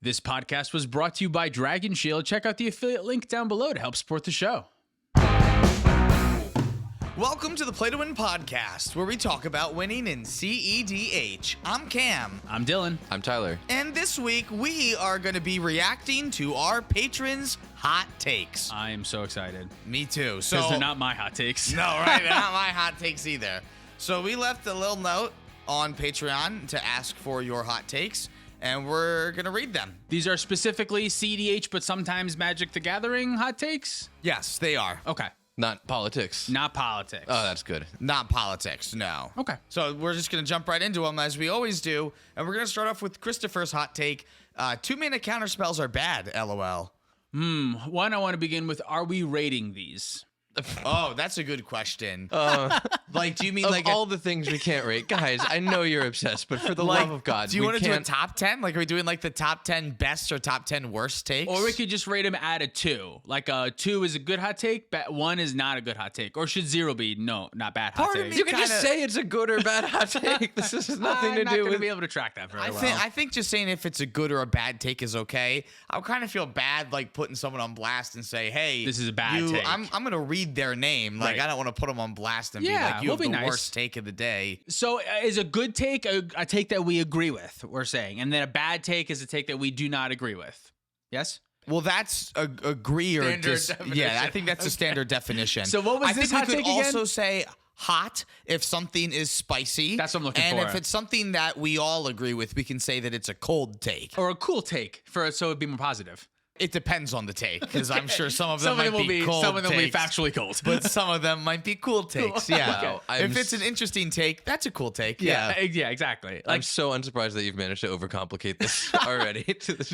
This podcast was brought to you by Dragon Shield. Check out the affiliate link down below to help support the show. Welcome to the Play to Win podcast, where we talk about winning in CEDH. I'm Cam. I'm Dylan. I'm Tyler. And this week, we are going to be reacting to our patrons' hot takes. I am so excited. Me too. Because So they're not my hot takes. No, right? They're not my hot takes either. So we left a little note on Patreon to ask for your hot takes, and we're going to read them. These are specifically CEDH, but sometimes Magic the Gathering hot takes? Yes, they are. Okay. Not politics. Not politics. Oh, that's good. Not politics, no. Okay. So we're just going to jump right into them as we always do. And we're going to start off with Christopher's hot take. 2-mana counterspells are bad, LOL. One, I want to begin with, are we rating these? Oh, that's a good question. Like, do you mean Of like all the things we can't rate, guys, I know you're obsessed, but for the love of God, do you we want to do a can't- top 10? Like, are we doing like the top 10 best or top 10 worst takes? Or we could just rate them at a 2. Like a 2 is a good hot take, 1 is not a good hot take. Or should 0 be not bad hot Part of take? me You can just kinda- say it's a good or bad hot take. This has nothing to I'm not do gonna with. be able to track that very well. I think just saying if it's a good or a bad take is okay. I kind of feel bad like putting someone on blast and say, hey, This is a bad take. I'm going to read their name. Like, Right. I don't want to put them on blast and Yeah, be like, you we'll have be the nice. worst take of the day. So is a good take a take that we agree with, we're saying, and then a bad take is a take that we do not agree with. Yes? Well, that's agree or Standard definition. Yeah, I think that's a standard definition. So what was I this think hot we could take again? also say hot if something is spicy. That's what I'm looking and for. if it's something that we all agree with, we can say that it's a cold take. Or a cool take so it'd be more positive. It depends on the take, because I'm sure some of them Some of them might will be be cold some of them will be takes, factually cold. but some of them might be cool takes. Yeah. Wow, I'm If it's an interesting take, that's a cool take. Yeah. yeah, exactly. I'm Like so unsurprised that you've managed to overcomplicate this already.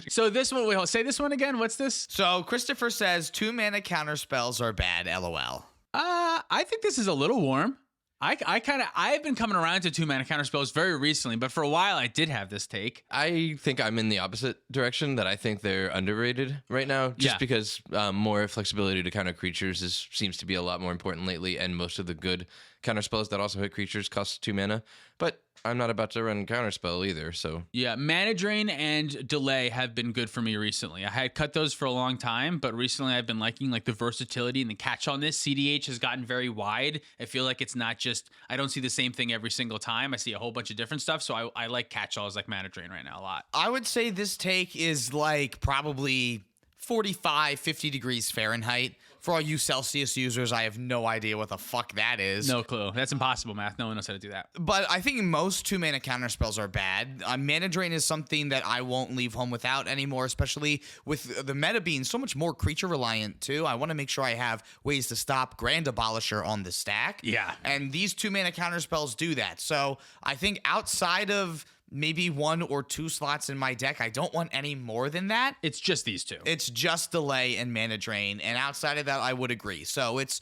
so this one say this one again. What's this? So Christopher says 2-mana counterspells are bad. LOL. I think this is a little warm. I've been coming around to 2-mana counterspells very recently, but for a while I did have this take. I think I'm in the opposite direction, that I think they're underrated right now, just Yeah. because more flexibility to counter creatures seems to be a lot more important lately, and most of the good counter spells that also hit creatures cost 2 mana. But I'm not about to run counterspell either, so Yeah, Mana Drain and Delay have been good for me recently. I had cut those for a long time, but recently I've been liking like the versatility and the catch on this. CDH has gotten very wide. I feel like it's not just, I don't see the same thing every single time. I see a whole bunch of different stuff, so I like catch-alls like Mana Drain right now a lot. I would say this take is like probably 45, 50 degrees Fahrenheit. For all you Celsius users, I have no idea what the fuck that is. No clue. That's impossible math. No one knows how to do that. But I think most 2-mana counterspells are bad. Mana Drain is something that I won't leave home without anymore, especially with the meta being so much more creature reliant too. I want to make sure I have ways to stop Grand Abolisher on the stack. Yeah. And these 2-mana counterspells do that. So I think outside of maybe 1 or 2 slots in my deck, I don't want any more than that. It's just these two. It's just Delay and Mana Drain, and outside of that, I would agree. So it's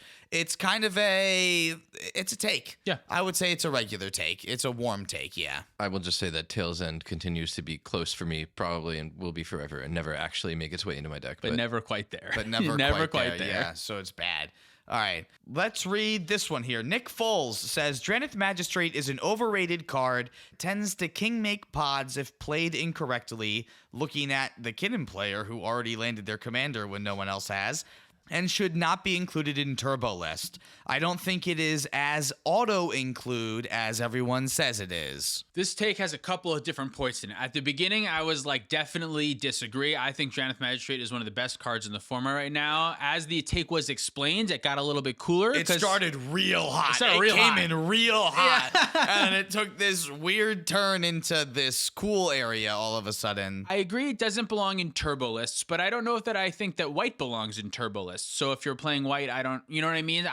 kind of it's a take. Yeah. I would say it's a regular take. It's a warm take, yeah. I will just say that Tail's End continues to be close for me, probably, and will be forever, and never actually make its way into my deck. but never quite there. But never, never quite there. Yeah, so it's bad. All right, let's read this one here. Nick Foles says, Drannith Magistrate is an overrated card, tends to king make pods if played incorrectly, looking at the Kinnan player who already landed their commander when no one else has, and should not be included in Turbo List. I don't think it is as auto-include as everyone says it is. This take has a couple of different points in it. At the beginning, I was like, definitely disagree. I think Drannith Magistrate is one of the best cards in the format right now. As the take was explained, it got a little bit cooler. It 'cause- started real hot. started It real came hot. in real hot. And it took this weird turn into this cool area all of a sudden. I agree it doesn't belong in turbo lists, but I don't know that I think that white belongs in turbo lists. So if you're playing white, you know what I mean?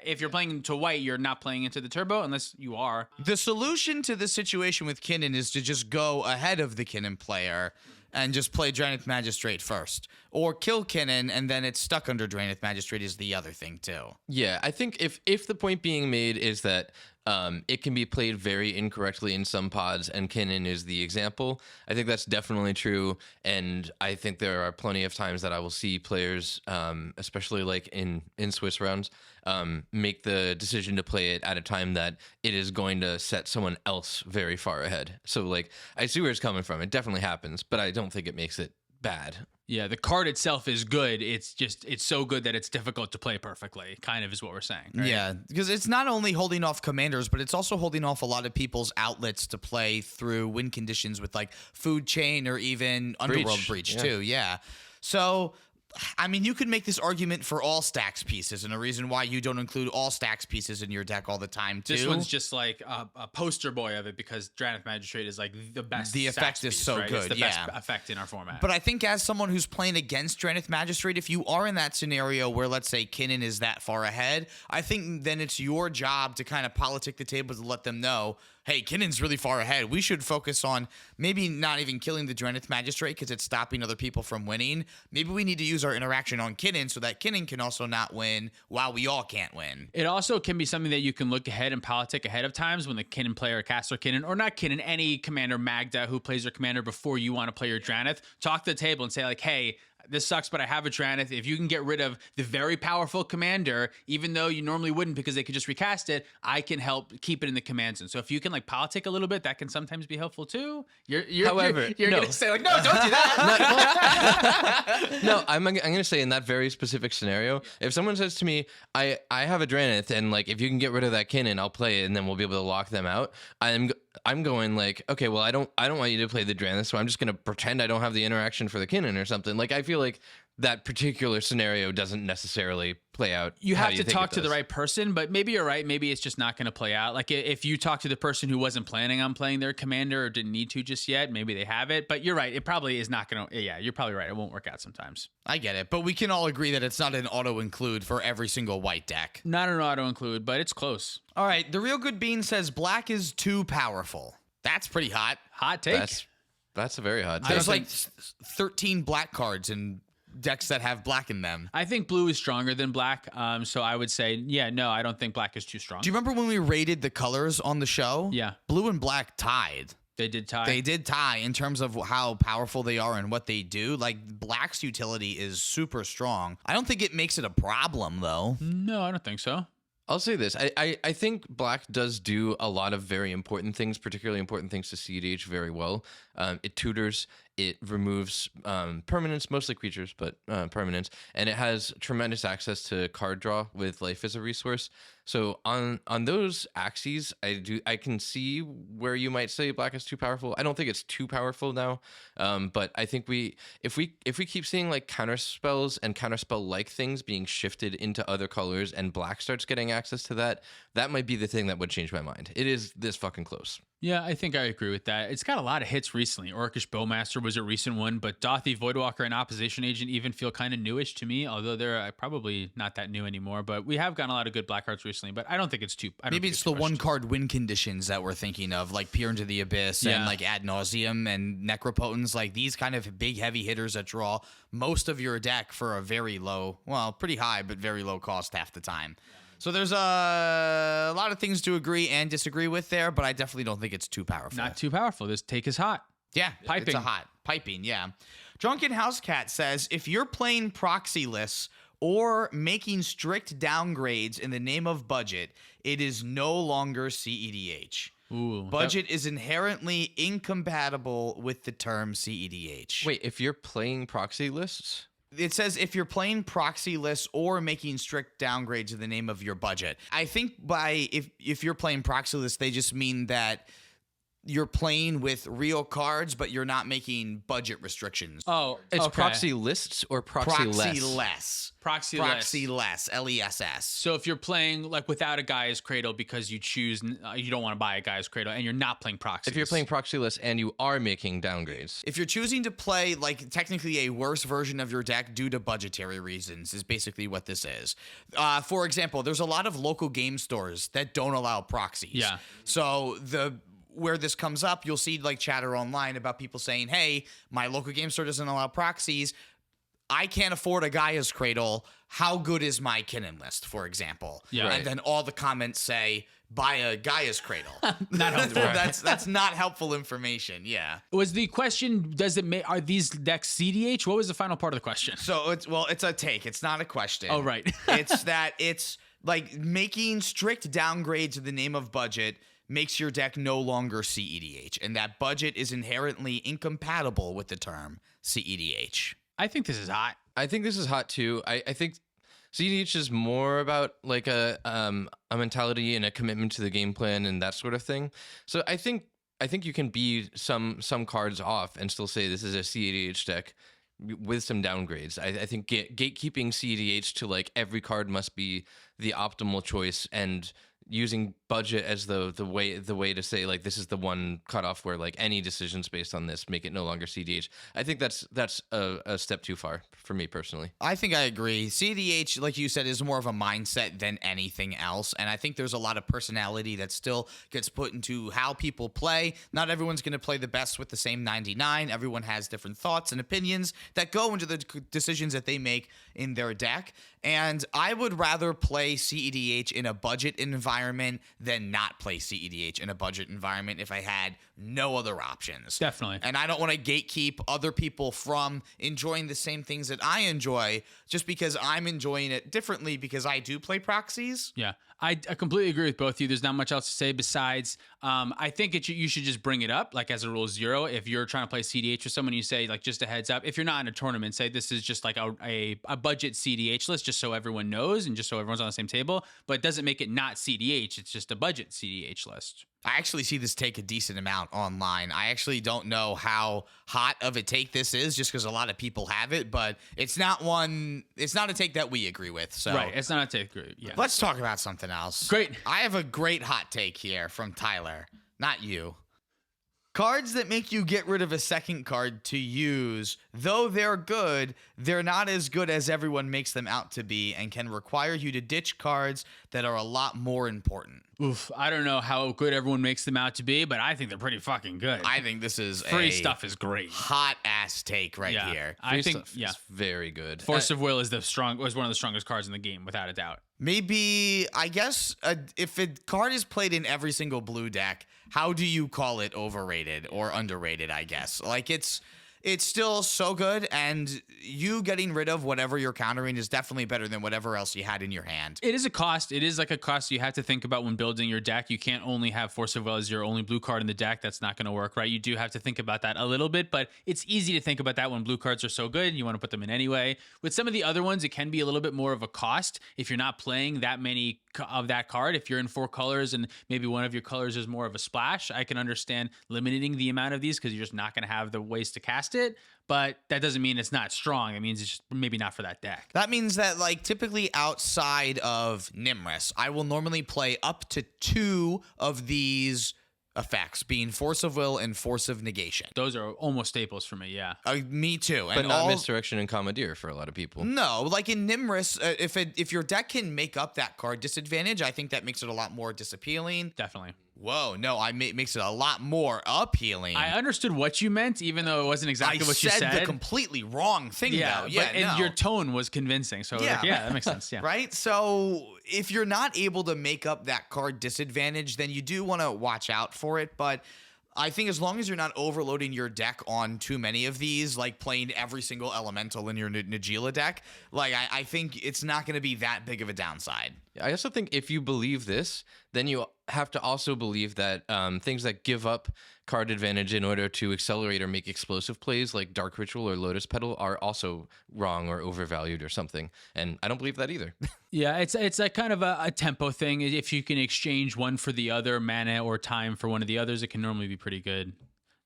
If you're playing into white, you're not playing into the turbo unless you are. The solution to the situation with Kinnan is to just go ahead of the Kinnan player and just play Drannith Magistrate first. Or kill Kinnan, and then it's stuck under Drannith Magistrate is the other thing, too. Yeah, I think if the point being made is that It can be played very incorrectly in some pods, and Kinnan is the example. I think that's definitely true, and I think there are plenty of times that I will see players, especially like in Swiss rounds, make the decision to play it at a time that it is going to set someone else very far ahead. So like, I see where it's coming from. It definitely happens, but I don't think it makes it bad. Yeah, the card itself is good. It's so good that it's difficult to play perfectly, kind of is what we're saying. Right? Yeah, because it's not only holding off commanders, but it's also holding off a lot of people's outlets to play through win conditions with like Food Chain or even Underworld Breach too. Yeah. So, I mean, you could make this argument for all stacks pieces, and a reason why you don't include all stacks pieces in your deck all the time too. This one's just like a poster boy of it because Drannith Magistrate is like the best. The effect stacks is piece, so right? good, It's the yeah. best effect in our format. But I think as someone who's playing against Drannith Magistrate, if you are in that scenario where, let's say, Kinnan is that far ahead, I think then it's your job to kind of politic the table to let them know, hey, Kinnan's really far ahead. We should focus on maybe not even killing the Drannith Magistrate because it's stopping other people from winning. Maybe we need to use our interaction on Kinnan so that Kinnan can also not win while we all can't win. It also can be something that you can look ahead and politic ahead of times when the Kinnan player casts their Kinnan, or not Kinnan, any commander Magda who plays their commander before you want to play your Drannith. Talk to the table and say like, hey, this sucks, but I have a Drannith. If you can get rid of the very powerful commander, even though you normally wouldn't because they could just recast it, I can help keep it in the command zone. So if you can like politic a little bit, that can sometimes be helpful too. However, you're no. going to say like, no, don't do that. No, I'm going to say in that very specific scenario, if someone says to me, I have a Drannith, and like if you can get rid of that Kinnan, I'll play it, and then we'll be able to lock them out. I'm going like, okay, well, I don't want you to play the Drannith, so I'm just going to pretend I don't have the interaction for the Kinnan or something. Like, I feel like that particular scenario doesn't necessarily play out. You how have to think talk it to the does. right person, but maybe you're right. Maybe it's just not going to play out. Like if you talk to the person who wasn't planning on playing their commander or didn't need to just yet, maybe they have it. But you're right. It probably is not going to. Yeah, you're probably right. It won't work out sometimes. I get it, but we can all agree that it's not an auto-include for every single white deck. Not an auto include, but it's close. All right, The Real Good Bean says black is too powerful. That's pretty hot. Hot take. That's a very hot. There's take. like 13 black cards in decks that have black in them. I think blue is stronger than black. So I would say, yeah, no, I don't think black is too strong. Do you remember when we rated the colors on the show? Yeah. Blue and black tied. They did tie. They did tie in terms of how powerful they are and what they do. Like, black's utility is super strong. I don't think it makes it a problem, though. No, I don't think so. I'll say this. I think black does do a lot of very important things, particularly important things to CEDH very well. It tutors, it removes permanents, mostly creatures, but permanents, and it has tremendous access to card draw with life as a resource. So on those axes, I can see where you might say black is too powerful. I don't think it's too powerful now, but I think if we keep seeing like counter spells and counterspell like things being shifted into other colors, and black starts getting access to that, that might be the thing that would change my mind. It is this fucking close. Yeah, I think I agree with that. It's got a lot of hits recently. Orcish Bowmaster was a recent one, but Dothy, Voidwalker, and Opposition Agent even feel kind of newish to me, although they're probably not that new anymore. But we have gotten a lot of good black cards recently, but I don't think it's too... Maybe it's the one card win conditions that we're thinking of, like Peer into the Abyss and Yeah. like Ad Nauseum and Necropotence, like these kind of big heavy hitters that draw most of your deck for a very low, well, pretty high, but very low cost half the time. So there's a lot of things to agree and disagree with there, but I definitely don't think it's too powerful. Not too powerful. This take is hot. Yeah, Piping. It's a hot piping. Yeah. Drunken House Cat says if you're playing proxyless or making strict downgrades in the name of budget, it is no longer CEDH. Ooh, Budget is inherently incompatible with the term CEDH. Wait, if you're playing proxy lists? It says if you're playing proxy lists or making strict downgrades in the name of your budget. I think if you're playing proxy lists, they just mean that you're playing with real cards, but you're not making budget restrictions. Oh, It's okay. proxy lists or proxy less? Proxy-less. Proxy-less. L-E-S-S. So if you're playing like without a Gaia's Cradle because you choose you don't want to buy a Gaia's Cradle and you're not playing proxy. If you're playing proxy lists and you are making downgrades. If you're choosing to play like technically a worse version of your deck due to budgetary reasons is basically what this is. For example, there's a lot of local game stores that don't allow proxies. Yeah. So where this comes up, you'll see like chatter online about people saying, hey, my local game store doesn't allow proxies. I can't afford a Gaia's Cradle. How good is my Kinnan list, for example? Yeah. And then all the comments say, buy a Gaia's Cradle. Not helpful. That's not helpful information. Yeah. Was the question, does it make, are these decks CDH? What was the final part of the question? So it's a take. It's not a question. Oh, right. It's like making strict downgrades in the name of budget makes your deck no longer CEDH, and that budget is inherently incompatible with the term CEDH. I think this is hot. I think this is hot too. I think CDH is more about like a mentality and a commitment to the game plan and that sort of thing. So I think you can be some cards off and still say this is a CDH deck with some downgrades. I think gatekeeping CDH to like every card must be the optimal choice, and using budget as the way to say like this is the one cutoff where like any decisions based on this make it no longer CDH. I think that's a step too far for me personally. I think I agree. CDH, like you said, is more of a mindset than anything else, and I think there's a lot of personality that still gets put into how people play. Not everyone's going to play the best with the same 99. Everyone has different thoughts and opinions that go into the decisions that they make in their deck, and I would rather play CEDH in a budget environment than not play CEDH in a budget environment if I had no other options. Definitely. And I don't want to gatekeep other people from enjoying the same things that I enjoy just because I'm enjoying it differently because I do play proxies. Yeah, I completely agree with both of you. There's not much else to say besides I think you should just bring it up like as a rule 0. If you're trying to play CDH with someone, you say like just a heads up. If you're not in a tournament, say this is just like a budget CDH list just so everyone knows and just so everyone's on the same table. But it doesn't make it not CDH. It's just a budget CDH list. I actually see this take a decent amount online. I actually don't know how hot of a take this is just because a lot of people have it, but it's not a take that we agree with. So Right, it's not a take group. Yeah. let's talk about something else. Great. I have a great hot take here from Tyler, not you. Cards that make you get rid of a second card to use, though they're good, they're not as good as everyone makes them out to be and can require you to ditch cards that are a lot more important. Oof, I don't know how good everyone makes them out to be, but I think they're pretty fucking good. I think this is Free stuff is great. hot ass take right Yeah. here. I think Stuff is very good. Force of Will is was one of the strongest cards in the game, without a doubt. Maybe, I guess, if a card is played in every single blue deck, how do you call it overrated or underrated, I guess? Like, it's still so good, and you getting rid of whatever you're countering is definitely better than whatever else you had in your hand. It is a cost. It is like a cost you have to think about when building your deck. You can't only have Force of Will as your only blue card in the deck. That's not going to work, right? You do have to think about that a little bit, but it's easy to think about that when blue cards are so good and you want to put them in anyway. With some of the other ones, it can be a little bit more of a cost if you're not playing that many of that card. If you're in 4 colors and maybe one of your colors is more of a splash, I can understand limiting the amount of these because you're just not going to have the ways to cast it. But that doesn't mean it's not strong. It means it's just maybe not for that deck. That means that, like, typically outside of Nimrus, I will normally play up to 2 of these effects, being Force of Will and Force of Negation. Those are almost staples for me, yeah. Me too. But not Misdirection and Commandeer for a lot of people. No, like in Nimrus, if your deck can make up that card disadvantage, I think that makes it a lot more disappealing. Definitely. Whoa, no, makes it a lot more appealing. I understood what you meant, even though it wasn't exactly what you said. I said the completely wrong thing, though. Yeah, and your tone was convincing. So, yeah, that makes sense. Yeah. Right? So, if you're not able to make up that card disadvantage, then you do want to watch out for it. But I think as long as you're not overloading your deck on too many of these, like playing every single elemental in your Najeela deck, like I think it's not going to be that big of a downside. I also think if you believe this, then you have to also believe that things that give up card advantage in order to accelerate or make explosive plays like Dark Ritual or Lotus Petal are also wrong or overvalued or something. And I don't believe that either. Yeah, it's a kind of a tempo thing. If you can exchange one for the other, mana or time for one of the others, it can normally be pretty good.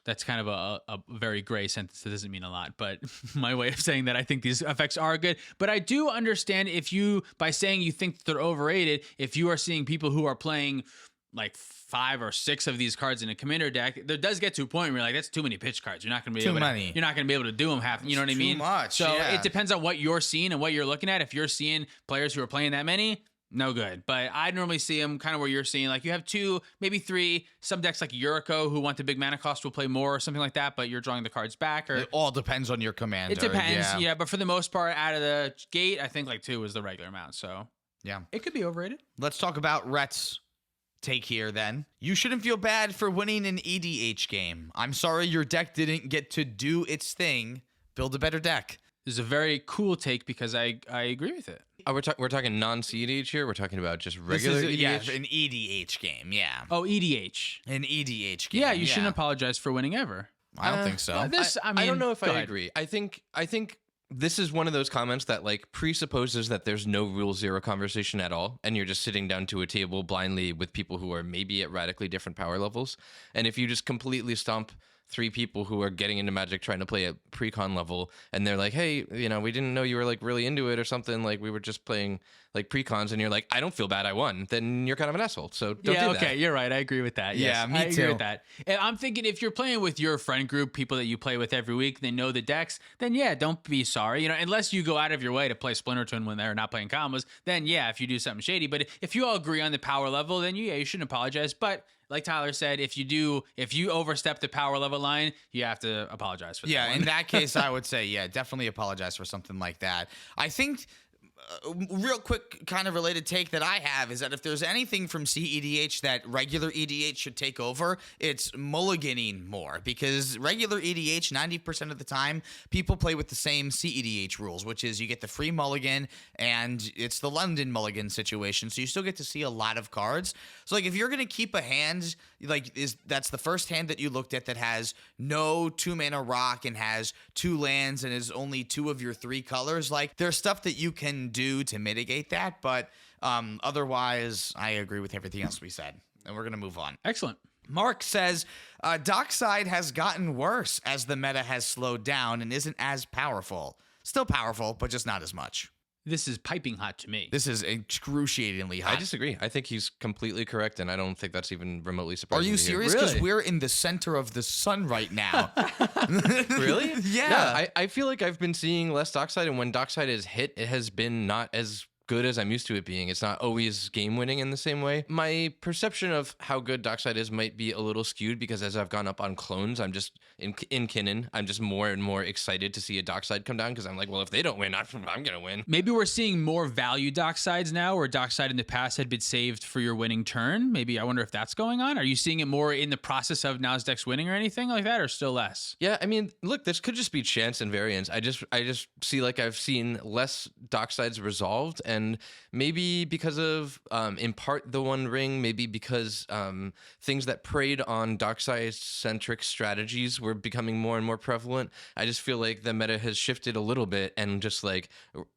That's kind of a very gray sentence that doesn't mean a lot, but my way of saying that I think these effects are good. But I do understand if you, by saying you think they're overrated, if you are seeing people who are playing like 5 or 6 of these cards in a commander deck, there does get to a point where you're like, that's too many pitch cards. You're not going to be You're not going to be able to do them half. You know what I mean? Too much. So yeah. It depends on what you're seeing and what you're looking at. If you're seeing players who are playing that many, no good. But I normally see them kind of where you're seeing, like you have 2, maybe 3. Some decks like Yuriko who want the big mana cost will play more or something like that, but you're drawing the cards back. Or it all depends on your commander. It depends, yeah. But for the most part, out of the gate, I think like 2 is the regular amount. So yeah, it could be overrated. Let's talk about Rets. take here then. You shouldn't feel bad for winning an EDH game. I'm sorry your deck didn't get to do its thing. Build a better deck. This is a very cool take because I agree with it. We're talking non-CEDH here. We're talking about just regular EDH. Yeah, an EDH game. Yeah. Oh, EDH. An EDH game. Yeah, you shouldn't apologize for winning ever. I don't think so. I don't know if I go ahead. agree. I think this is one of those comments that like presupposes that there's no rule zero conversation at all, and you're just sitting down to a table blindly with people who are maybe at radically different power levels. And if you just completely stomp 3 people who are getting into Magic trying to play at pre-con level, and they're like, hey, you know, we didn't know you were like really into it or something, like we were just playing like pre-cons, and you're like, I don't feel bad, I won, then you're kind of an asshole. So don't do that. Okay, you're right. I agree with that. Yeah, Yes, me I agree too. with that. And I'm thinking if you're playing with your friend group, people that you play with every week, they know the decks, then yeah, don't be sorry. You know, unless you go out of your way to play Splinter Twin when they're not playing combos, then yeah, if you do something shady. But if you all agree on the power level, then you shouldn't apologize. But like Tyler said, if you overstep the power level line, you have to apologize for that. Yeah, one. in that case, I would say, yeah, definitely apologize for something like that. I think real quick kind of related take that I have is that if there's anything from CEDH that regular EDH should take over, it's mulliganing more, because regular EDH 90% of the time people play with the same CEDH rules, which is you get the free mulligan and it's the London mulligan situation, so you still get to see a lot of cards. So like if you're going to keep a hand like that's the first hand that you looked at that has no 2-mana rock and has 2 lands and is only 2 of your 3 colors, like there's stuff that you can do to mitigate that, but otherwise I agree with everything else we said, and we're gonna move on. Excellent. Mark says Dockside has gotten worse as the meta has slowed down and isn't as powerful. Still powerful, but just not as much. This is piping hot to me. This is excruciatingly hot. I disagree. I think he's completely correct, and I don't think that's even remotely Are surprising. you to hear. serious? Because Really? we're in the center of the sun right now. Really? Yeah. I feel like I've been seeing less Dockside, and when Dockside is hit, it has been not as good as I'm used to it being. It's not always game winning in the same way. My perception of how good Dockside is might be a little skewed because as I've gone up on clones, I'm just in Kinnan, I'm just more and more excited to see a Dockside come down because I'm like, well, if they don't win, I'm gonna win. Maybe we're seeing more value Docksides now, where Dockside in the past had been saved for your winning turn. Maybe I wonder if that's going on. Are you seeing it more in the process of now's decks winning or anything like that, or still less? Yeah, I mean, look, this could just be chance and variance. I just see like I've seen less Docksides resolved, and maybe because of in part the One Ring, maybe because things that preyed on Dockside centric strategies were becoming more and more prevalent. I just feel like the meta has shifted a little bit, and just like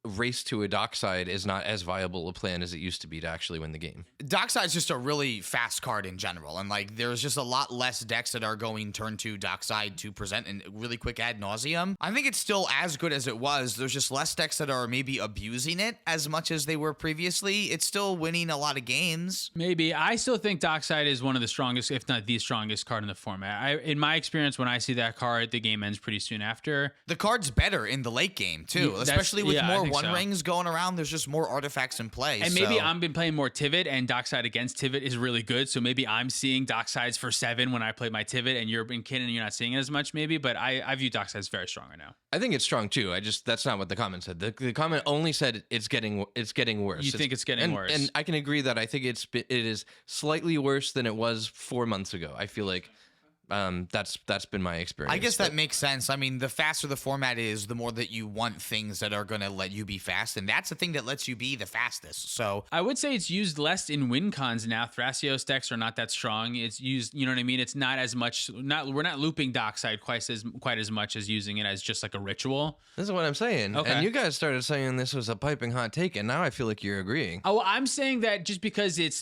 race to a Dockside is not as viable a plan as it used to be to actually win the game. Dockside's just a really fast card in general, and like there's just a lot less decks that are going turn 2 Dockside to present in really quick ad nauseum. I think it's still as good as it was. There's just less decks that are maybe abusing it as much as they were previously. It's still winning a lot of games. Maybe. I still think Dockside is one of the strongest, if not the strongest card in the format. In my experience, when I see that card, the game ends pretty soon after. The card's better in the late game too, Yeah, especially with I more think One so. Rings going around. There's just more artifacts in play. And maybe so- I've been playing more Tivit, and Dockside against Tivit is really good. So maybe I'm seeing Docksides for 7 when I play my Tivit, and you're in Kinnan and you're not seeing it as much, maybe. But I view Docksides very strong right now. I think it's strong too. That's not what the comment said. The comment only said it's getting worse. You think it's getting worse? And I can agree that I think it is slightly worse than it was 4 months ago. I feel like that's been my experience. I guess that makes sense. I mean, the faster the format is, the more that you want things that are going to let you be fast, and that's the thing that lets you be the fastest. So I would say it's used less in win cons now. Thrasios decks are not that strong. It's used, you know what I mean? It's not as much. We're not looping Dockside quite as much as using it as just like a ritual. This is what I'm saying. Okay. And you guys started saying this was a piping hot take, and now I feel like you're agreeing. Oh, I'm saying that just because it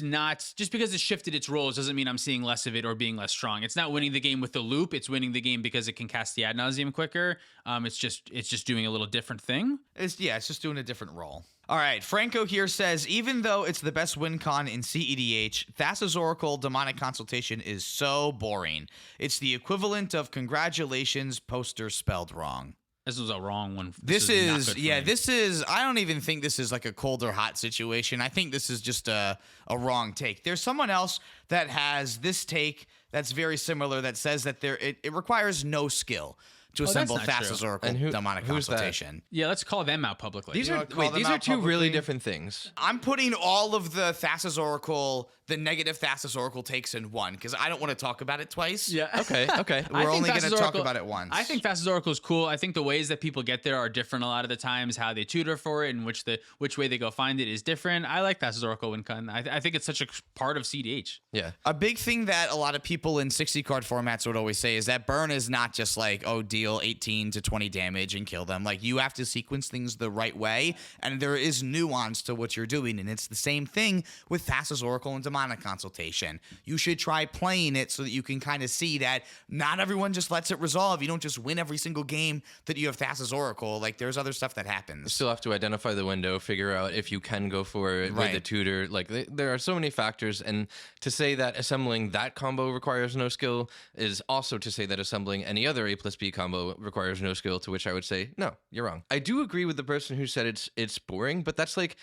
shifted its roles doesn't mean I'm seeing less of it or being less strong. It's not winning the game with the loop. It's winning the game because it can cast the ad nauseum quicker. It's just doing a little different thing. it's just doing a different role. All right, Franco here says, even though it's the best win con in CEDH, Thassa's Oracle Demonic Consultation is so boring. It's the equivalent of congratulations poster spelled wrong. This was a wrong one. This not is, good for yeah, me. this is, I don't even think this is like a cold or hot situation. I think this is just a wrong take. There's someone else that has this take that's very similar that says that it requires no skill. to that's assemble not true. Thassa's Oracle And demonic who's that? consultation. Yeah, let's call them out publicly. These You are wanna call them these are out two really publicly? different things. I'm putting all of the Thassa's Oracle, the negative Thassa's Oracle takes in one because I don't want to talk about it twice. yeah. Okay, okay. I We're think only going Thassa's to talk Oracle- about it once. I think Thassa's Oracle is cool. I think the ways that people get there are different a lot of the times. How they tutor for it and which way they go find it is different. I like Thassa's Oracle WinCon. I think it's such a part of CDH. Yeah. A big thing that a lot of people in 60 card formats would always say is that burn is not just like, oh, deal 18 to 20 damage and kill them. Like, you have to sequence things the right way, and there is nuance to what you're doing. And it's the same thing with Thassa's Oracle and Demonic Consultation. You should try playing it so that you can kind of see that not everyone just lets it resolve. You don't just win every single game that you have Thassa's Oracle. Like, there's other stuff that happens. Still have to identify the window, figure out if you can go for it with Right. the tutor. Like there are so many factors, and to say that assembling that combo requires no skill is also to say that assembling any other A plus B combo requires no skill. To which I would say, no, you're wrong. I do agree with the person who said it's boring, but that's like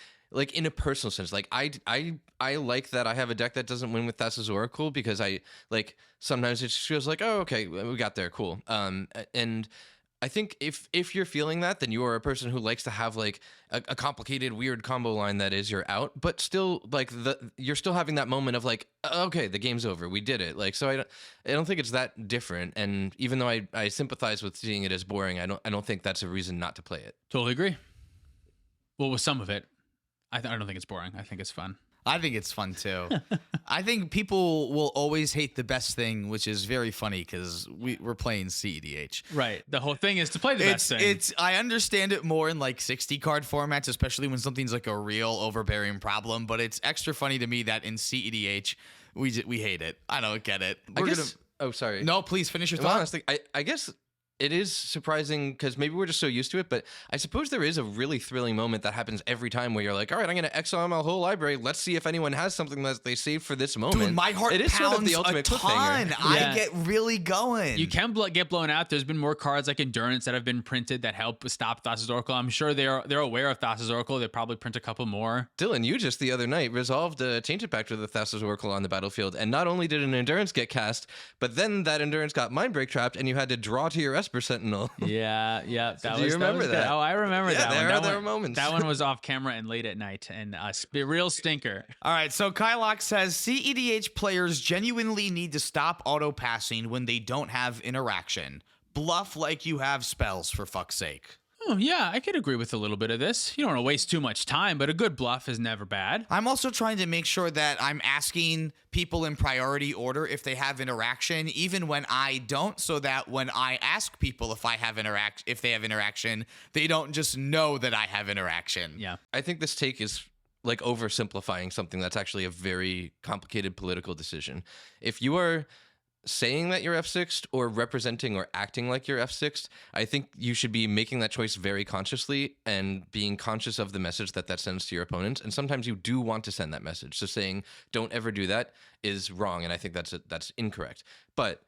in a personal sense. Like I like that I have a deck that doesn't win with Thassa's Oracle because I like sometimes it just feels like, oh, okay, we got there, cool. And I think if you're feeling that, then you are a person who likes to have like a complicated, weird combo line that is your out, but still like you're still having that moment of like, okay, the game's over, we did it. Like, so I don't think it's that different. And even though I sympathize with seeing it as boring, I don't think that's a reason not to play it. Totally agree. Well, with some of it, I don't think it's boring. I think it's fun. I think it's fun too. I think people will always hate the best thing, which is very funny because we're playing CEDH. Right. The whole thing is to play the best thing. I understand it more in like 60 card formats, especially when something's like a real overbearing problem. But it's extra funny to me that in CEDH we hate it. I don't get it. Oh, sorry. No, please finish your Well, thought. honestly, I guess it is surprising because maybe we're just so used to it, but I suppose there is a really thrilling moment that happens every time where you're like, all right, I'm going to exile my whole library. Let's see if anyone has something that they saved for this moment. Dude, my heart it is pounds sort of the a ultimate ton. cliffhanger. Yeah. I get really going. You can get blown out. There's been more cards like Endurance that have been printed that help stop Thassa's Oracle. I'm sure they're aware of Thassa's Oracle. They probably print a couple more. Dylan, you just the other night resolved a Tainted Pact with the Thassa's Oracle on the battlefield, and not only did an Endurance get cast, but then that Endurance got Mindbreak trapped, and you had to draw to your Esper Sentinel. Yeah. Do you remember good. that? Oh, I remember Yeah, that one. there are moments. That one was off camera and late at night, and a real stinker. All right, so Kylock says CEDH players genuinely need to stop auto passing when they don't have interaction. Bluff like you have spells, for fuck's sake. Oh, yeah, I could agree with a little bit of this. You don't want to waste too much time, but a good bluff is never bad. I'm also trying to make sure that I'm asking people in priority order if they have interaction, even when I don't, so that when I ask people if they have interaction, they don't just know that I have interaction. Yeah. I think this take is like oversimplifying something that's actually a very complicated political decision. If you are saying that you're F6'd or representing or acting like you're F6'd, I think you should be making that choice very consciously and being conscious of the message that sends to your opponents. And sometimes you do want to send that message. So saying don't ever do that is wrong, and I think that's incorrect. But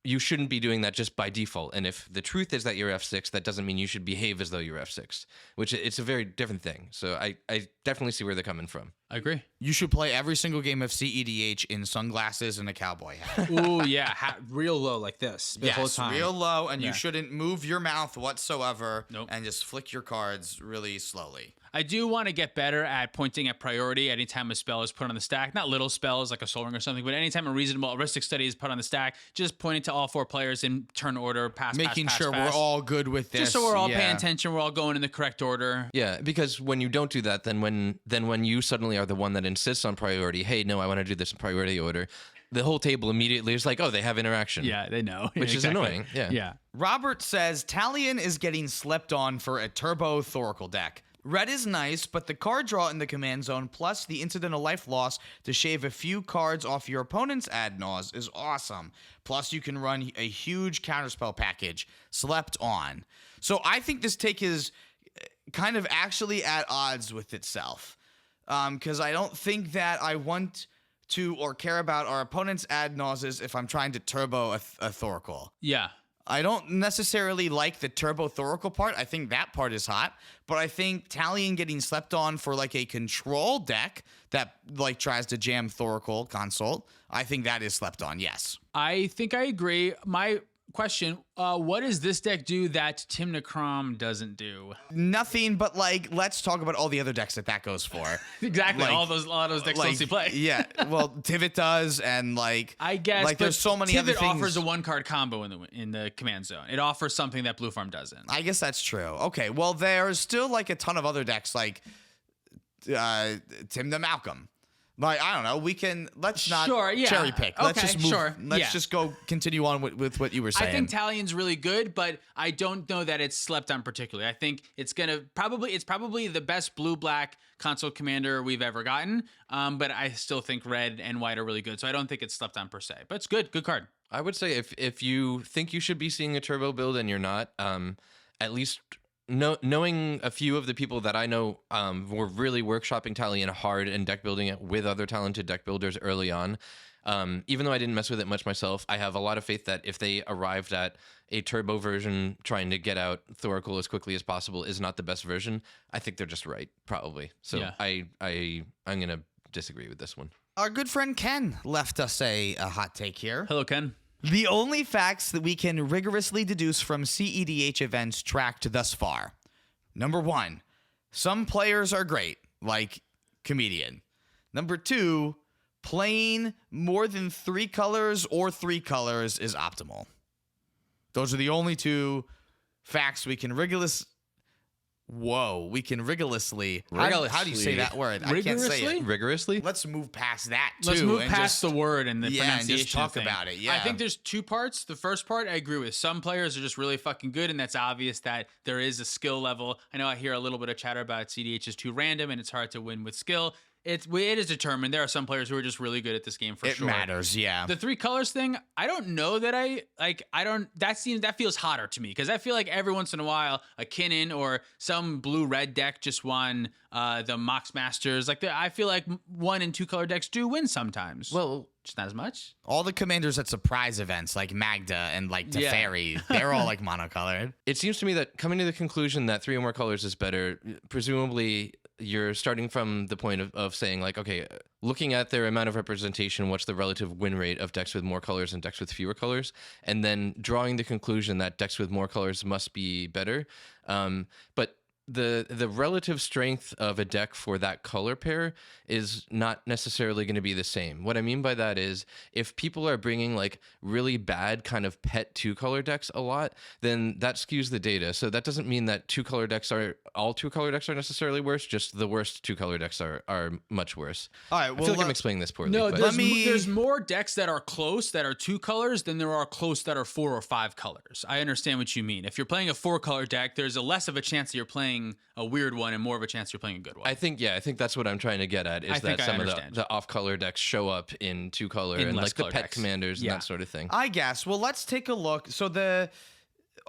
you shouldn't be doing that just by default. And if the truth is that you're F6, that doesn't mean you should behave as though you're F6, which it's a very different thing. So I definitely see where they're coming from. I agree. You should play every single game of CEDH in sunglasses and a cowboy hat. Ooh, yeah, real low like this the whole Yes, time. real low, and Yeah. you shouldn't move your mouth whatsoever. Nope. And just flick your cards really slowly. I do want to get better at pointing at priority anytime a spell is put on the stack. Not little spells like a Soul Ring or something, but anytime a reasonable heuristic study is put on the stack, just pointing to all four players in turn order, Making pass, sure pass. we're all good with this. Just so we're all yeah. paying attention, we're all going in the correct order. Yeah, because when you don't do that, then when you suddenly are the one that insists on priority, hey, no, I want to do this in priority order, the whole table immediately is like, oh, they have interaction. Yeah, they know. Which is Exactly. annoying. Yeah. Yeah. Robert says Talion is getting slept on for a turbo Thoracle deck. Red is nice, but the card draw in the command zone plus the incidental life loss to shave a few cards off your opponent's ad naus is awesome. Plus, you can run a huge counterspell package. Slept on. So I think this take is kind of actually at odds with itself. Because I don't think that I want to or care about our opponent's ad nauses if I'm trying to turbo a Thoracle. Yeah. I don't necessarily like the turbo Thoracle part. I think that part is hot. But I think Talion getting slept on for like a control deck that like tries to jam Thoracle consult, I think that is slept on, yes. I think I agree. question. What does this deck do that Tim Necrom doesn't do? Nothing, but like, let's talk about all the other decks that goes for. Exactly. Like- all those decks don't see play. Yeah, well, Tivit does, and like, I guess. like but there's so many other Tivit things. offers a 1-card combo in the command zone. It offers something that Blue Farm doesn't. I guess that's true. Okay, well, there's still like a ton of other decks like Tim the Malcolm. Like, I don't know. Let's not Sure, yeah. cherry pick. Let's Okay, just move. sure, Let's yeah. just go continue on with what you were saying. I think Talion's really good, but I don't know that it's slept on particularly. I think it's probably the best blue-black console commander we've ever gotten. But I still think red and white are really good, so I don't think it's slept on per se. But it's good card. I would say if you think you should be seeing a turbo build and you're not, at least knowing a few of the people that I know were really workshopping Talion hard and deck building it with other talented deck builders early on. Even though I didn't mess with it much myself, I have a lot of faith that if they arrived at a turbo version trying to get out Thoracle as quickly as possible is not the best version, I think they're just right, probably. So Yeah. I'm gonna disagree with this one. Our good friend Ken left us a hot take here. Hello, Ken. The only facts that we can rigorously deduce from CEDH events tracked thus far. Number 1, some players are great, like Comedian. Number 2, playing more than 3 colors or 3 colors is optimal. Those are the only 2 facts we can rigorously. How do you say that word? I can't say it. Rigorously? Let's move past that too. Let's move and past just- the word and the Yeah, and pronunciation. just talk thing. about it, yeah. I think there's 2 parts. The first part I agree with. Some players are just really fucking good, and that's obvious that there is a skill level. I know I hear a little bit of chatter about CDH is too random and it's hard to win with skill. It is determined. There are some players who are just really good at this game for It sure. matters, yeah. The 3 colors thing, I don't know that that feels hotter to me because I feel like every once in a while a Kinnan or some blue-red deck just won the Mox Masters. I feel like 1 and 2 color decks do win sometimes. Well, just not as much. All the commanders at surprise events like Magda and like Yeah. Teferi, they're all like monocolored. it seems to me that coming to the conclusion that 3 or more colors is better, presumably you're starting from the point of saying like, okay, looking at their amount of representation, what's the relative win rate of decks with more colors and decks with fewer colors, and then drawing the conclusion that decks with more colors must be better. But the relative strength of a deck for that color pair is not necessarily going to be the same. What I mean by that is if people are bringing like really bad kind of pet 2-color decks a lot, then that skews the data. So that doesn't mean that all 2-color decks are necessarily worse, just the worst 2-color decks are much worse. All right, I well, feel like I'm explaining this poorly. No, but- there's more decks that are close that are 2 colors than there are close that are 4 or 5 colors. I understand what you mean. If you're playing a 4-color deck, there's a less of a chance that you're playing a weird one and more of a chance you're playing a good one. I think that's what I'm trying to get at, is I think that I some of understand. the off-color decks show up in 2-color In and less like the color pet decks. commanders Yeah. and that sort of thing. I guess. Well, let's take a look. So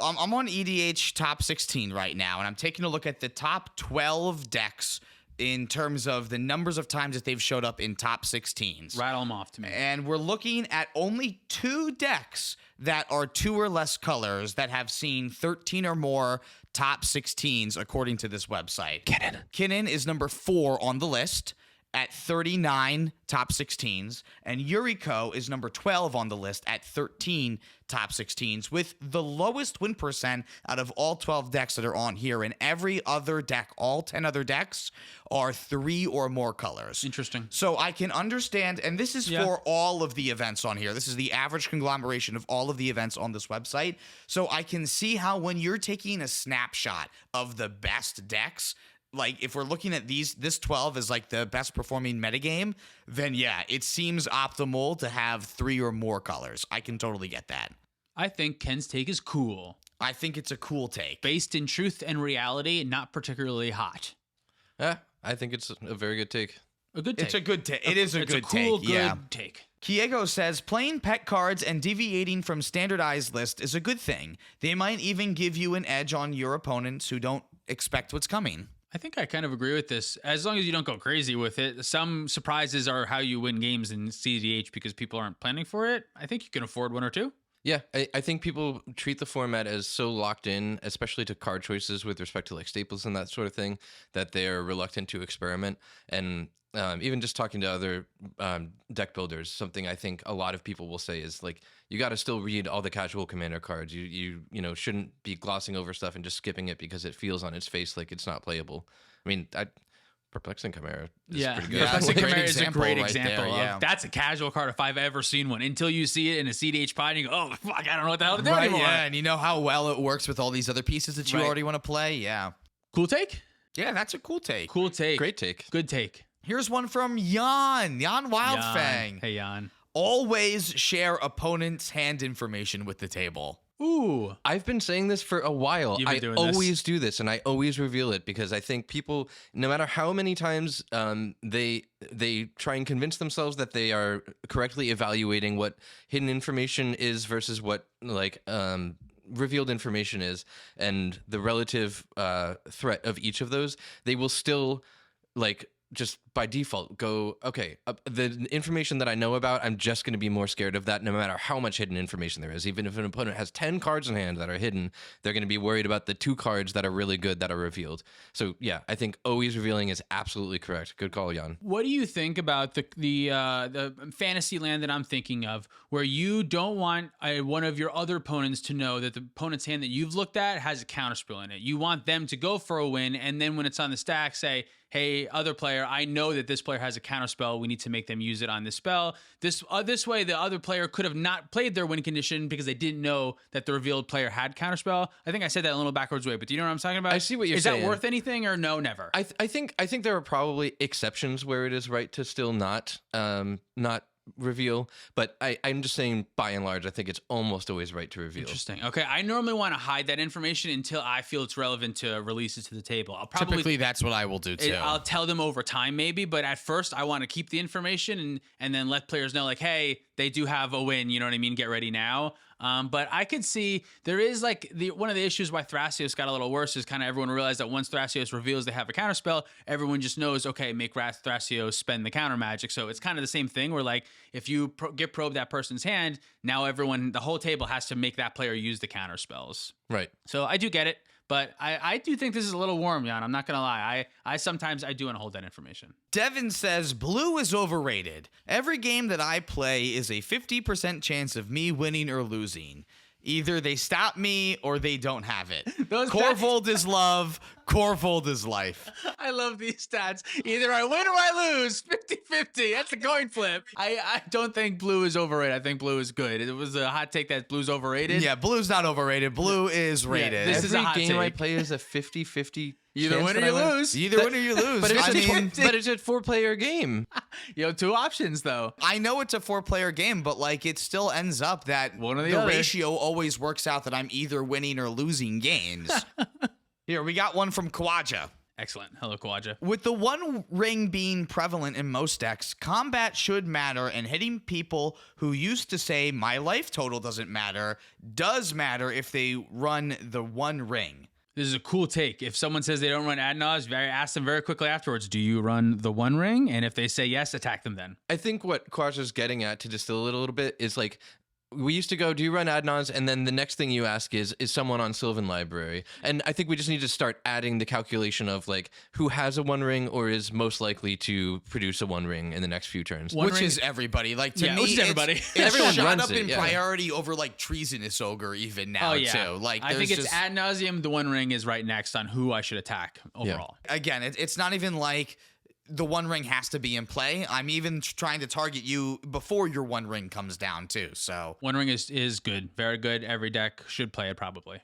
I'm on EDH top 16 right now, and I'm taking a look at the top 12 decks in terms of the numbers of times that they've showed up in top 16s. Rattle them off to me. And we're looking at only 2 decks that are 2 or less colors that have seen 13 or more top 16s according to this website. Kinnan is number 4 on the list at 39 top 16s, and Yuriko is number 12 on the list at 13 top 16s, with the lowest win percent out of all 12 decks that are on here. And every other deck, all 10 other decks, are 3 or more colors. Interesting. So I can understand, and this is Yeah. for all of the events on here. This is the average conglomeration of all of the events on this website. So I can see how when you're taking a snapshot of the best decks, like if we're looking at this 12 is like the best performing metagame, then yeah, it seems optimal to have 3 or more colors. I can totally get that. I think Ken's take is cool. I think it's a cool take. Based in truth and reality, not particularly hot. Yeah, I think it's a very good take. A good take. It's a good take. It is a It's good a cool, take. good Yeah. take. Kiego says, playing pet cards and deviating from standardized list is a good thing. They might even give you an edge on your opponents who don't expect what's coming. I think I kind of agree with this. As long as you don't go crazy with it, some surprises are how you win games in CDH because people aren't planning for it. I think you can afford 1 or 2. Yeah, I think people treat the format as so locked in, especially to card choices with respect to like staples and that sort of thing, that they're reluctant to experiment. And even just talking to other deck builders, something I think a lot of people will say is like, you got to still read all the casual commander cards. You know shouldn't be glossing over stuff and just skipping it because it feels on its face like it's not playable. I mean, Perplexing Chimera is pretty good. Yeah, that's a Perplexing great Chimera is a example great right example. there, yeah. That's a casual card if I've ever seen one. Until you see it in a CDH pod, and you go, "Oh fuck, I don't know what the hell to do anymore." Yeah, and you know how well it works with all these other pieces that you Right. already want to play. Yeah, Cool take. yeah, that's a cool take. Cool take. Great take. Good take. Here's one from Jan Wildfang. Jan. Hey Jan. Always share opponent's hand information with the table. Ooh. I've been saying this for a while. You've been I doing always do this, and I always reveal it because I think people, no matter how many times they try and convince themselves that they are correctly evaluating what hidden information is versus what like revealed information is, and the relative threat of each of those, they will still like just by default go, okay, the information that I know about, I'm just going to be more scared of that no matter how much hidden information there is. Even if an opponent has 10 cards in hand that are hidden, they're going to be worried about the 2 cards that are really good that are revealed. So yeah, I think always revealing is absolutely correct. Good call, Jan. What do you think about the fantasy land that I'm thinking of, where you don't want one of your other opponents to know that the opponent's hand that you've looked at has a counterspell in it? You want them to go for a win, and then when it's on the stack, say, hey, other player, I know that this player has a counterspell. We need to make them use it on this spell. This way, the other player could have not played their win condition because they didn't know that the revealed player had counterspell. I think I said that in a little backwards way, but do you know what I'm talking about? I see what you're Is saying. that worth anything or no, never? I think there are probably exceptions where it is right to still not reveal, but I'm just saying by and large, I think it's almost always right to reveal. Interesting. Okay, I normally want to hide that information until I feel it's relevant to release it to the table. I'll probably Typically, that's what I will do too. I'll tell them over time maybe, but at first I want to keep the information and then let players know like, hey, they do have a win, you know what I mean? Get ready now. But I could see there is like one of the issues why Thrasios got a little worse is kind of everyone realized that once Thrasios reveals they have a counterspell, everyone just knows, okay, make Thrasios spend the counter magic. So it's kind of the same thing where like if you get probe that person's hand, now everyone, the whole table has to make that player use the counter spells. Right. So I do get it. But I do think this is a little warm, Jan. I'm not going to lie. I sometimes I do want to hold that information. Devin says, blue is overrated. Every game that I play is a 50% chance of me winning or losing. Either they stop me or they don't have it. Corvold is love. Corvold is life. I love these stats. Either I win or I lose. 50-50. That's a coin flip. I don't think blue is overrated. I think blue is good. It was a hot take that blue's overrated. Yeah, blue's not overrated. Blue is rated. this is a Every hot game I take. play is a 50-50 Either chance win or that you I win. lose. You either win or you lose. But I mean, it's a 4-player game. You have 2 options, though. I know it's a 4-player game, but like it still ends up that One or the other. ratio always works out that I'm either winning or losing games. Here, we got one from Kawaja. Excellent. Hello, Kawaja. With the one ring being prevalent in most decks, combat should matter, and hitting people who used to say my life total doesn't matter does matter if they run the one ring. This is a cool take. If someone says they don't run ad nauseam, ask them very quickly afterwards, do you run the one ring? And if they say yes, attack them then. I think what Quadra's getting at, to distill it a little bit, is like, we used to go, do you run Adnons? And then the next thing you ask is someone on Sylvan Library? And I think we just need to start adding the calculation of like who has a one ring or is most likely to produce a one ring in the next few turns. One Which ring- is everybody. Like to Yeah, me, which is everybody. It's Everyone shot runs up it, in yeah. priority over like Treasonous Ogre even now too. Like I think there's it's just, ad nauseum. The one ring is right next on who I should attack overall. again, it's not even like the one ring has to be in play. I'm even trying to target you before your one ring comes down too. So One ring is good, very good. Every deck should play it probably.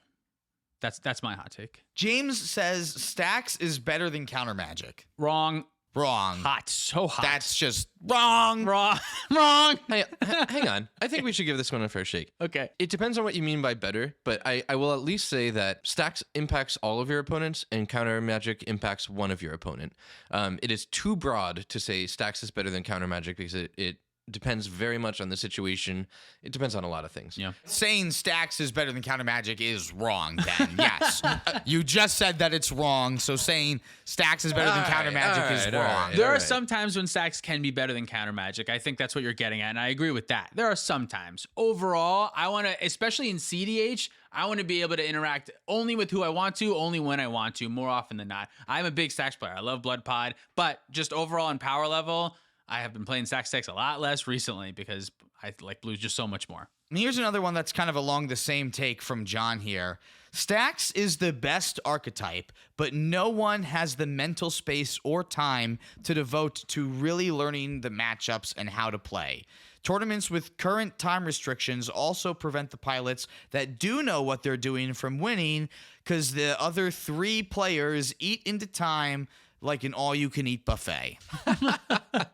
That's my hot take. James says Stacks is better than Counter Magic. Wrong. Wrong. Hot. So hot. That's just wrong. wrong. Wrong. Hey, hang on. I think we should give this one a fair shake. Okay. It depends on what you mean by better, but I will at least say that Stacks impacts all of your opponents and Counter Magic impacts one of your opponent. It is too broad to say Stacks is better than Counter Magic because it depends very much on the situation. It depends on a lot of things. Yeah. Saying Stacks is better than Counter Magic is wrong, Ben. Yes. You just said that it's wrong, so saying Stacks is better than Counter Magic is wrong. There are some times when Stacks can be better than Counter Magic. I think that's what you're getting at, and I agree with that. There are some times. Overall, I want to, especially in CDH, I want to be able to interact only with who I want to, only when I want to, more often than not. I'm a big Stacks player. I love Blood Pod, but just overall in power level, I have been playing Stacks a lot less recently because I like Blues just so much more. And here's another one that's kind of along the same take from John here. Stacks is the best archetype, but no one has the mental space or time to devote to really learning the matchups and how to play. Tournaments with current time restrictions also prevent the pilots that do know what they're doing from winning because the other 3 players eat into time like an all-you-can-eat buffet.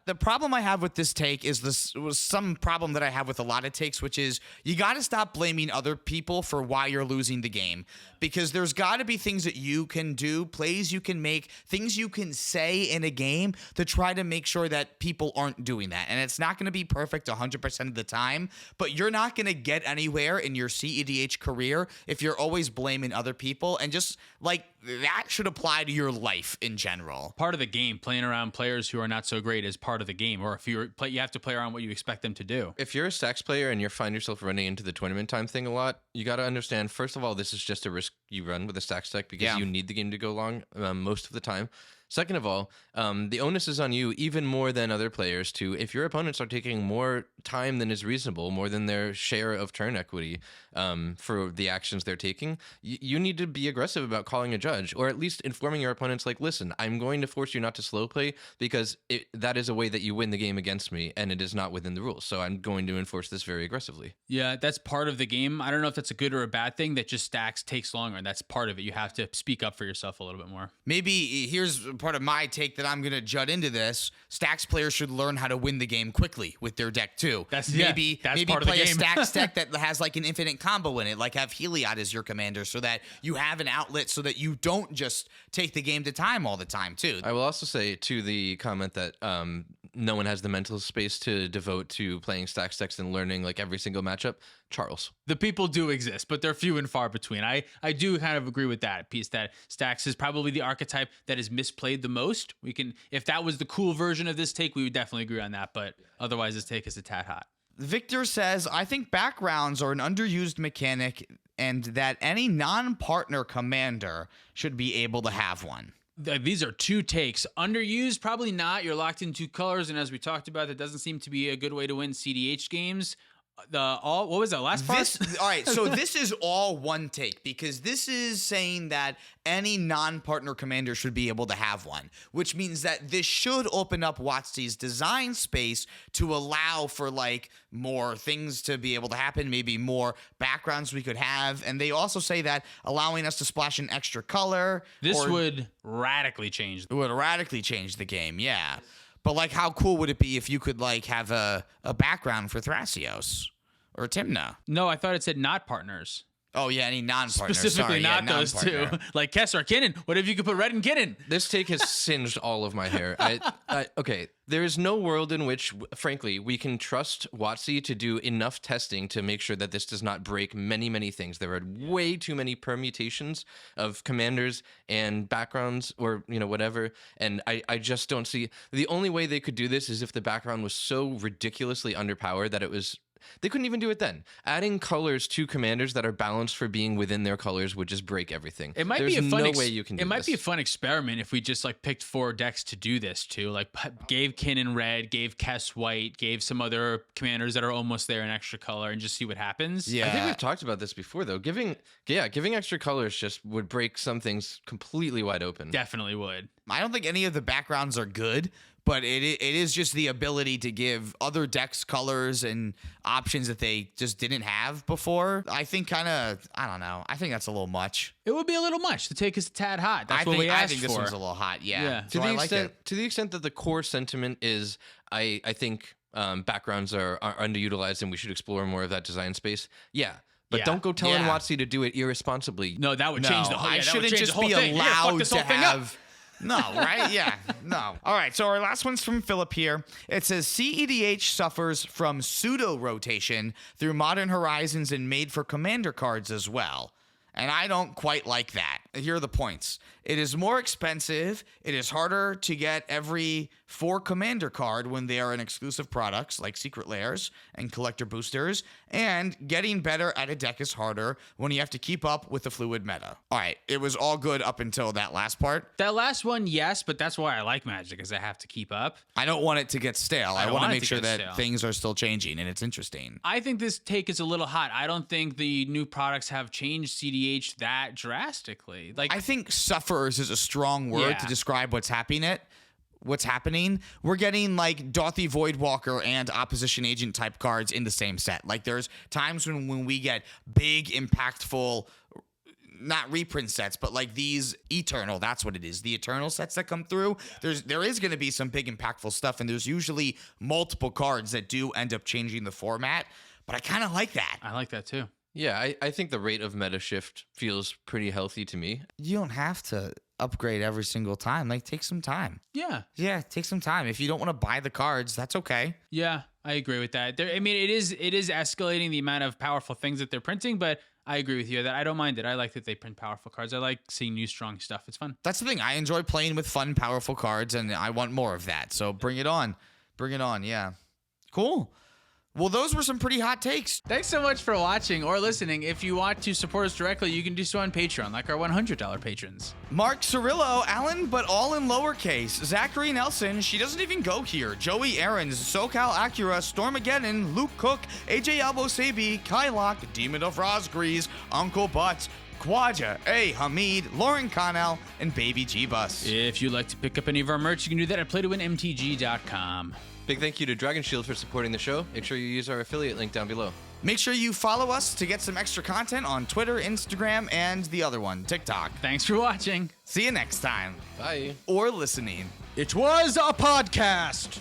The problem I have with this take is this was some problem that I have with a lot of takes, which is you got to stop blaming other people for why you're losing the game, because there's got to be things that you can do, plays you can make, things you can say in a game to try to make sure that people aren't doing that. And it's not going to be perfect 100% of the time, but you're not going to get anywhere in your CEDH career if you're always blaming other people. And just like that should apply to your life in general. Part of the game, playing around players who are not so great is part of the game. Or if you have to play around what you expect them to do. If you're a Stacks player and you find yourself running into the tournament time thing a lot, you got to understand, first of all, this is just a risk you run with a Stacks deck because you need the game to go long most of the time. Second of all, the onus is on you even more than other players to, if your opponents are taking more time than is reasonable, more than their share of turn equity for the actions they're taking, you need to be aggressive about calling a judge, or at least informing your opponents like, listen, I'm going to force you not to slow play because that is a way that you win the game against me and it is not within the rules. So I'm going to enforce this very aggressively. Yeah, that's part of the game. I don't know if that's a good or a bad thing, that just Stacks takes longer, and that's part of it. You have to speak up for yourself a little bit more. Maybe here's part of my take that I'm going to jut into this. Stacks players should learn how to win the game quickly with their deck too. Maybe part of play the a game. Stacks deck that has like an infinite combo in it, like have Heliod as your commander so that you have an outlet so that you don't just take the game to time all the time too. I will also say to the comment that no one has the mental space to devote to playing Stacks decks and learning like every single matchup. Charles. The people do exist, but they're few and far between. I do kind of agree with that piece, that Stacks is probably the archetype that is misplayed the most. We can, if that was the cool version of this take, we would definitely agree on that, but otherwise this take is a tad hot. Victor says, I think backgrounds are an underused mechanic and that any non-partner commander should be able to have one. These are 2 takes. Underused, probably not. You're locked in 2 colors, and as we talked about, that doesn't seem to be a good way to win CDH games. What was that last part? All right, so this is all one take because this is saying that any non-partner commander should be able to have one, which means that this should open up WotC's design space to allow for like more things to be able to happen, maybe more backgrounds we could have. And they also say that allowing us to splash an extra color. This would radically change. It would radically change the game, yeah. But like, how cool would it be if you could like have a background for Thrasios or Tymna? No, I thought it said not partners. Oh yeah, any non-partners. Specifically, not those 2. Like Kessler, Kinnan. What if you could put Red and Kinnan? This take has singed all of my hair. Okay, there is no world in which, frankly, we can trust WotC to do enough testing to make sure that this does not break many, many things. There are way too many permutations of commanders and backgrounds or, whatever. And I just don't see... The only way they could do this is if the background was so ridiculously underpowered that it was... They couldn't even do it then. Adding colors to commanders that are balanced for being within their colors would just break everything. It might There's be a fun no way you can do It might this. be a fun experiment if we just like picked 4 decks to do this too. Like gave Kinnan red, gave Kess white, gave some other commanders that are almost there an extra color, and just see what happens. Yeah. I think we've talked about this before, though. Giving extra colors just would break some things completely wide open. Definitely would. I don't think any of the backgrounds are good, but it is just the ability to give other decks colors and options that they just didn't have before. I think I don't know. I think that's a little much. It would be a little much. The take is a tad hot. That's what we I asked think for. this one's a little hot. Yeah. Yeah. So I like it. To the extent that the core sentiment is, I think backgrounds are underutilized and we should explore more of that design space. Yeah. But Yeah. don't go telling Yeah. WotC to do it irresponsibly. No, that would change the whole. I that would shouldn't change just the whole be thing. Here, fuck allowed this to whole thing up. have No, right? Yeah, no. All right, so our last one's from Philip here. It says CEDH suffers from pseudo rotation through Modern Horizons and made for Commander cards as well. And I don't quite like that. Here are the points. It is more expensive. It is harder to get every 4 Commander card when they are in exclusive products like Secret Lairs and Collector Boosters. And getting better at a deck is harder when you have to keep up with the fluid meta. All right, it was all good up until that last part. That last one, yes, but that's why I like Magic, because I have to keep up. I don't want it to get stale. I don't want to want it make to sure get that stale. things are still changing and it's interesting. I think this take is a little hot. I don't think the new products have changed CDH that drastically. Like, I think suffers is a strong word Yeah. to describe what's happening. We're getting like Dorothy Voidwalker and Opposition Agent type cards in the same set. Like there's times when we get big, impactful, not reprint sets, but like these Eternal, that's what it is. The Eternal sets that come through, there is going to be some big, impactful stuff, and there's usually multiple cards that do end up changing the format, but I kind of like that. I like that too. Yeah, I think the rate of meta shift feels pretty healthy to me. You don't have to upgrade every single time. Like, take some time. Yeah. Yeah, take some time. If you don't want to buy the cards, that's okay. Yeah, I agree with that. I mean, it is escalating the amount of powerful things that they're printing, but I agree with you that I don't mind it. I like that they print powerful cards. I like seeing new strong stuff. It's fun. That's the thing. I enjoy playing with fun, powerful cards, and I want more of that. So bring it on. Bring it on. Yeah. Cool. Well, those were some pretty hot takes. Thanks so much for watching or listening. If you want to support us directly, you can do so on Patreon, like our $100 patrons. Mark Cirillo, Alan, but all in lowercase. Zachary Nelson, she doesn't even go here. Joey Aarons, SoCal Acura, Stormageddon, Luke Cook, AJ Albosabi, Kylock, Demon of Rosgrees, Uncle Butts, Quadja, A. Hamid, Lauren Connell, and Baby G-Bus. If you'd like to pick up any of our merch, you can do that at playtowinmtg.com. Big thank you to Dragon Shield for supporting the show. Make sure you use our affiliate link down below. Make sure you follow us to get some extra content on Twitter, Instagram, and the other one, TikTok. Thanks for watching. See you next time. Bye. Or listening. It was a podcast.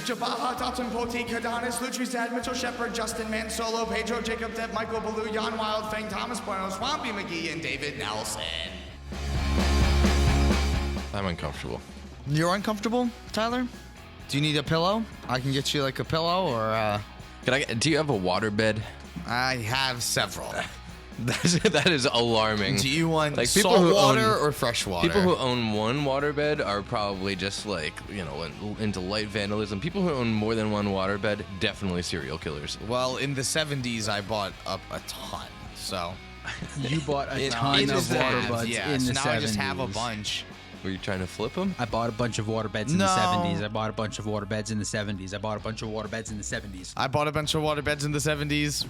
Jabaha, Dalton Poti, Kadanis, Lutrizad, Mitchell Shepard, Justin Mansolo, Pedro Jacob Depp, Michael Ballou, Jan Wild, Fang, Thomas Bueno, Swampy McGee, and David Nelson. I'm uncomfortable. You're uncomfortable, Tyler? Do you need a pillow? I can get you like a pillow or Do you have a waterbed? I have several. That is alarming. Do you want Like, people salt who water own- or fresh water? People who own one waterbed are probably just like, into light vandalism. People who own more than one waterbed, definitely serial killers. Well, in the 70s, I bought up a ton, so. You bought a It ton is of the water have, buds Yeah, in so the now 70s. I just have a bunch. Were you trying to flip them? I bought a bunch of water beds in No. the 70s. I bought a bunch of water beds in the 70s. I bought a bunch of water beds in the 70s. I bought a bunch of water beds in the 70s.